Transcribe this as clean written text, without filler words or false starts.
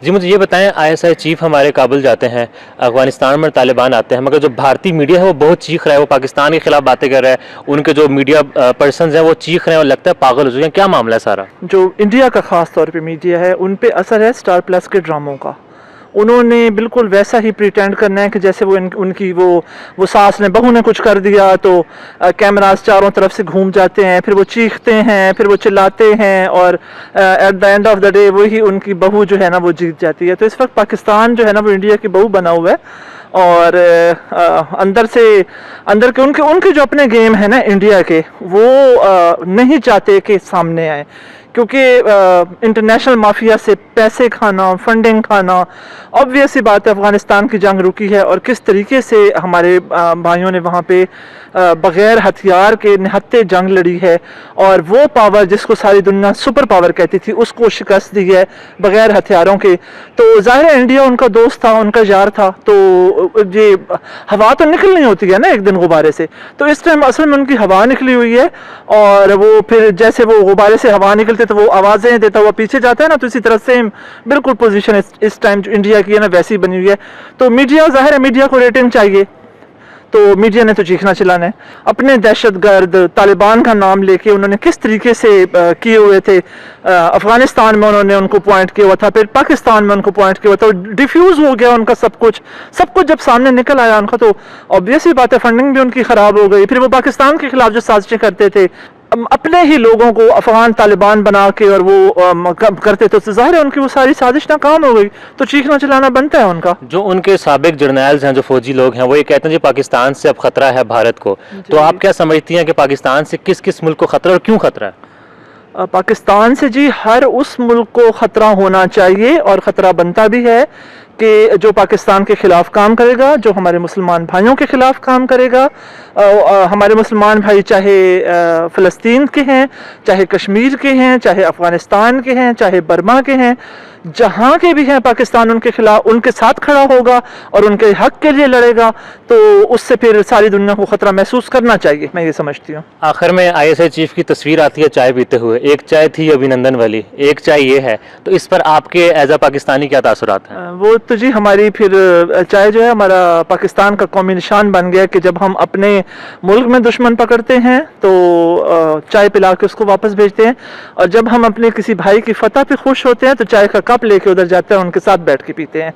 जी मुझे ये बताएं, आईएसआई चीफ हमारे काबुल जाते हैं, अफगानिस्तान में तालिबान आते हैं, मगर जो भारतीय मीडिया है वो बहुत चीख रहा है, वो पाकिस्तान के खिलाफ बातें कर रहा है, उनके जो मीडिया पर्सनस हैं वो चीख रहे हैं और लगता है पागल हो चुके हैं। क्या मामला है सारा? जो इंडिया का ख़ास तौर पे मीडिया है उन पे असर है स्टार प्लस के ड्रामों का। उन्होंने बिल्कुल वैसा ही प्रिटेंड करना है कि जैसे उनकी वो सास ने बहू ने कुछ कर दिया तो कैमरास चारों तरफ से घूम जाते हैं, फिर वो चीखते हैं, फिर वो चिल्लाते हैं और at the end of the day वही उनकी बहू जो है ना वो जीत जाती है। तो इस वक्त पाकिस्तान जो है ना वो इंडिया की बहू बना हुआ है और अंदर के उनके जो अपने गेम है ना इंडिया के वो नहीं चाहते कि सामने आए, क्योंकि इंटरनेशनल माफिया से पैसे खाना, फंडिंग खाना, ऑब्वियस सी बात है। अफ़गानिस्तान की जंग रुकी है और किस तरीके से हमारे भाइयों ने वहाँ पे बग़ैर हथियार के निहत्ते जंग लड़ी है और वो पावर जिसको सारी दुनिया सुपर पावर कहती थी उसको शिकस्त दी है बग़ैर हथियारों के। तो ज़ाहिर है इंडिया उनका दोस्त था, उनका यार था, तो ये हवा तो निकलनी होती है ना एक दिन गुब्बारे से। तो इस टाइम असल में उनकी हवा निकली हुई है और वो फिर जैसे वो गुब्बारे से हवा निकलते तो वो आवाज़ें देता हुआ पीछे जाता है ना, तो इसी तरह सेम बिल्कुल पोजीशन इस टाइम जो इंडिया की है ना वैसी बनी हुई है। तो मीडिया, ज़ाहिर है मीडिया को रेटिंग चाहिए, तो मीडिया ने तो चीखना चिल्लाना है। अपने दहशतगर्द तालिबान का नाम लेके उन्होंने किस तरीके से किए हुए थे, अफगानिस्तान में उन्होंने उनको पॉइंट किया हुआ था, फिर पाकिस्तान में उनको पॉइंट किया हुआ था, डिफ्यूज़ हो गया उनका सब कुछ जब सामने निकल आया उनका, तो ऑब्वियस ही बात है फंडिंग भी उनकी ख़राब हो गई। फिर वो पाकिस्तान के खिलाफ जो साजिशें करते थे अपने ही लोगों को अफगान तालिबान बना के और वो करते तो ज़ाहिर है उनकी वो सारी साजिश नाकाम हो गई, तो चीखना चिल्लाना बनता है उनका। जो उनके साबिक जर्नैल्स हैं, जो फौजी लोग हैं, वो ये कहते हैं जी पाकिस्तान से अब खतरा है भारत को, तो आप क्या समझती हैं कि पाकिस्तान से किस किस मुल्क को खतरा और क्यों खतरा है? पाकिस्तान से जी हर उस मुल्क को ख़तरा होना चाहिए और ख़तरा बनता भी है कि जो पाकिस्तान के ख़िलाफ़ काम करेगा, जो हमारे मुसलमान भाइयों के ख़िलाफ़ काम करेगा। हमारे मुसलमान भाई चाहे फ़लस्तीन के हैं, चाहे कश्मीर के हैं, चाहे अफ़गानिस्तान के हैं, चाहे बर्मा के हैं, जहाँ के भी हैं, पाकिस्तान उनके खिलाफ उनके साथ खड़ा होगा और उनके हक के लिए लड़ेगा। तो उससे फिर सारी दुनिया को ख़तरा महसूस करना चाहिए, मैं ये समझती हूँ। आखिर में आईएसआई चीफ की तस्वीर आती है चाय पीते हुए, एक चाय थी अभिनंदन वाली, एक चाय ये है, तो इस पर आपके एज अ पाकिस्तानी क्या तासुरात हैं? वो तो जी हमारी फिर चाय जो है हमारा पाकिस्तान का कौमी निशान बन गया कि जब हम अपने मुल्क में दुश्मन पकड़ते हैं तो चाय पिला के उसको वापस भेजते हैं, और जब हम अपने किसी भाई की फतह पे खुश होते हैं तो चाय का कप लेके उधर जाते हैं, उनके साथ बैठ के पीते हैं।